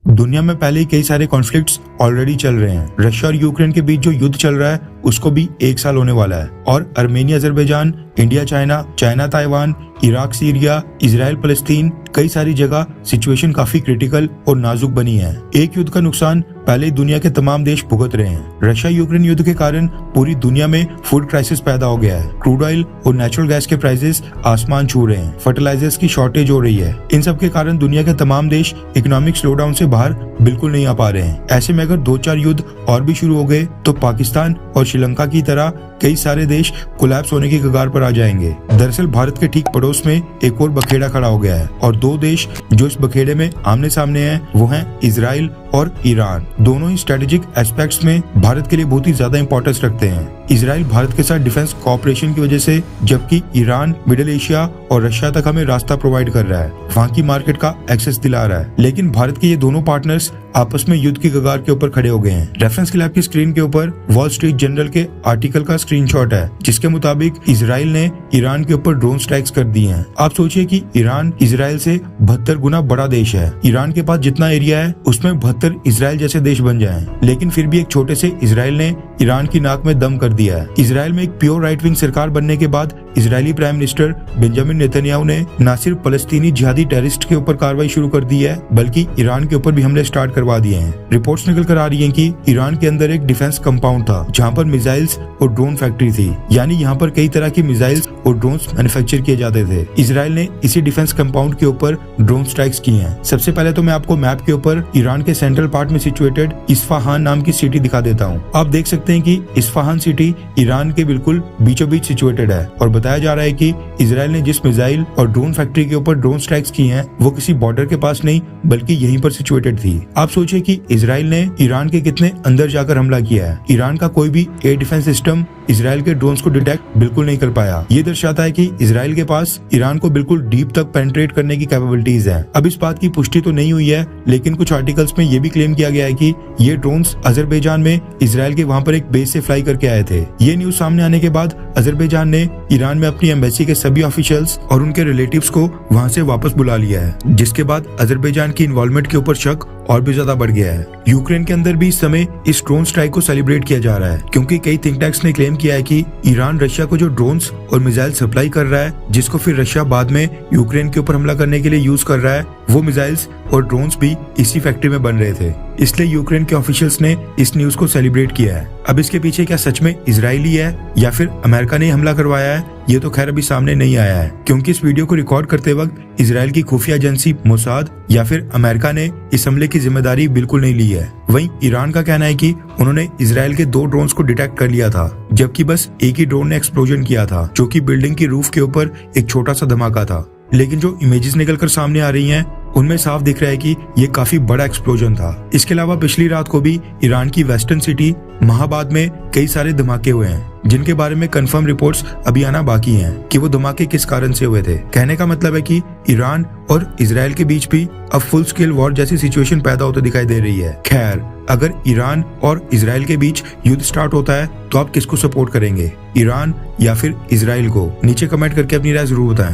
दुनिया में पहले ही कई सारे कॉन्फ्लिक्ट्स ऑलरेडी चल रहे हैं। रशिया और यूक्रेन के बीच जो युद्ध चल रहा है उसको भी 1 साल होने वाला है और Armenia Azerbaijan, India China Taiwan, Iraq Syria, Israel फलस्तीन, कई सारी जगह सिचुएशन काफी क्रिटिकल और नाजुक बनी है। एक युद्ध का नुकसान पहले ही दुनिया के तमाम देश भुगत रहे हैं। रशिया यूक्रेन युद्ध के कारण पूरी दुनिया में फूड क्राइसिस पैदा हो गया है। क्रूड ऑयल और नेचुरल गैस के प्राइसेस आसमान छू रहे हैं। फर्टिलाइजर्स की शॉर्टेज हो रही है। इन सब के कारण दुनिया के तमाम देश इकोनॉमिक स्लोडाउन से बाहर बिल्कुल नहीं आ पा रहे हैं। ऐसे में अगर 2-4 युद्ध और भी शुरू हो गए तो पाकिस्तान और श्रीलंका की तरह कई सारे देश कोलैप्स होने की कगार पर आ जाएंगे। दरअसल भारत के ठीक पड़ोस में एक और बखेड़ा खड़ा हो गया है और 2 देश जो इस बखेड़े में आमने सामने हैं वो हैं इजराइल और ईरान। दोनों ही स्ट्रेटेजिक एस्पेक्ट्स में भारत के लिए बहुत ही ज्यादा इंपॉर्टेंस रखते हैं। इजराइल भारत के साथ डिफेंस कोऑपरेशन की वजह से, जबकि ईरान मिडिल एशिया और रशिया तक हमें रास्ता प्रोवाइड कर रहा है, वहाँ की मार्केट का एक्सेस दिला रहा है। लेकिन भारत के ये दोनों पार्टनर्स आपस में युद्ध की कगार के ऊपर खड़े हो गए हैं। रेफरेंस के लिए आपकी स्क्रीन के ऊपर वॉल स्ट्रीट जर्नल के आर्टिकल का स्क्रीनशॉट है, जिसके मुताबिक इजराइल ने ईरान के ऊपर ड्रोन स्ट्राइक्स कर दी हैं। आप सोचिए कि ईरान इजराइल से 72 गुना बड़ा देश है। ईरान के पास जितना एरिया है उसमें 72 इजराइल जैसे देश बन जाएं। लेकिन फिर भी एक छोटे से इजराइल ने ईरान की नाक में दम कर दिया है। इजराइल में एक प्योर राइट विंग सरकार बनने के बाद Israeli prime minister Benjamin Netanyahu ने न सिर्फ फलस्तीनी जिहादी टेररिस्ट के ऊपर कार्रवाई शुरू कर दी है, बल्कि ईरान के ऊपर भी हमले स्टार्ट करवा दिए हैं। रिपोर्ट्स निकल कर आ रही हैं कि ईरान के अंदर एक डिफेंस कंपाउंड था जहां पर मिसाइल्स और ड्रोन फैक्ट्री थी, यानी यहां पर कई तरह की मिसाइल्स और ड्रोन्स मैन्युफैक्चर किए जाते थे। इजराइल ने इसी डिफेंस कंपाउंड के ऊपर ड्रोन स्ट्राइक्स की हैं। सबसे पहले तो मैं आपको मैप के ऊपर ईरान के सेंट्रल पार्ट में सिचुएटेड इस्फहान नाम की सिटी दिखा देता हूँ। आप देख सकते हैं कि इस्फहान सिटी ईरान के बिल्कुल बीचों बीच सिचुएटेड है और बताया जा रहा है कि इजराइल ने जिस मिसाइल और ड्रोन फैक्ट्री के ऊपर ड्रोन स्ट्राइक्स की हैं वो किसी बॉर्डर के पास नहीं बल्कि यहीं पर सिचुएटेड थी। आप सोचिए कि इजराइल ने ईरान के कितने अंदर जाकर हमला किया है। ईरान का कोई भी एयर डिफेंस सिस्टम इजराइल के ड्रोन्स को डिटेक्ट बिल्कुल नहीं कर पाया। ये दर्शाता है कि इजराइल के पास ईरान को बिल्कुल डीप तक पेनिट्रेट करने की कैपेबिलिटीज है। अब इस बात की पुष्टि तो नहीं हुई है, लेकिन कुछ आर्टिकल्स में ये भी क्लेम किया गया है कि ये ड्रोन्स अजरबैजान में इजराइल के वहाँ पर एक बेस से फ्लाई करके आए थे। ये न्यूज सामने आने के बाद अजरबैजान ने ईरान में अपनी एम्बेसी के सभी ऑफिशियल्स और उनके रिलेटिव्स को वहाँ से वापस बुला लिया है, जिसके बाद अजरबैजान की इन्वॉल्वमेंट के ऊपर शक और भी ज्यादा बढ़ गया है। यूक्रेन के अंदर भी इस समय इस ड्रोन स्ट्राइक को सेलिब्रेट किया जा रहा है, क्योंकि कई थिंक टैंक्स ने क्लेम किया है कि ईरान रशिया को जो ड्रोन्स और मिसाइल सप्लाई कर रहा है, जिसको फिर रशिया बाद में यूक्रेन के ऊपर हमला करने के लिए यूज कर रहा है, वो मिसाइल्स और ड्रोन्स भी इसी फैक्ट्री में बन रहे थे। इसलिए यूक्रेन के ऑफिशियल्स ने इस न्यूज को सेलिब्रेट किया है। अब इसके पीछे क्या सच में इजरायली है या फिर अमेरिका ने हमला करवाया है, ये तो खैर अभी सामने नहीं आया है, क्योंकि इस वीडियो को रिकॉर्ड करते वक्त इजराइल की खुफिया एजेंसी मोसाद या फिर अमेरिका ने इस हमले की जिम्मेदारी बिल्कुल नहीं ली है। वहीं ईरान का कहना है कि उन्होंने इजराइल के 2 ड्रोन्स को डिटेक्ट कर लिया था, जबकि बस एक ही ड्रोन ने एक्सप्लोजन किया था, जो कि बिल्डिंग की रूफ के ऊपर एक छोटा सा धमाका था। लेकिन जो इमेजेस निकलकर सामने आ रही हैं उनमें साफ दिख रहा है कि ये काफी बड़ा एक्सप्लोजन था। इसके अलावा पिछली रात को भी ईरान की वेस्टर्न सिटी महाबाद में कई सारे धमाके हुए हैं, जिनके बारे में कंफर्म रिपोर्ट्स अभी आना बाकी हैं कि वो धमाके किस कारण से हुए थे। कहने का मतलब है कि ईरान और इजराइल के बीच भी अब फुल स्केल वॉर जैसी सिचुएशन पैदा होते दिखाई दे रही है। खैर, अगर ईरान और इजराइल के बीच युद्ध स्टार्ट होता है तो आप किसको सपोर्ट करेंगे, ईरान या फिर इजराइल को? नीचे कमेंट करके अपनी राय जरूर बताएं।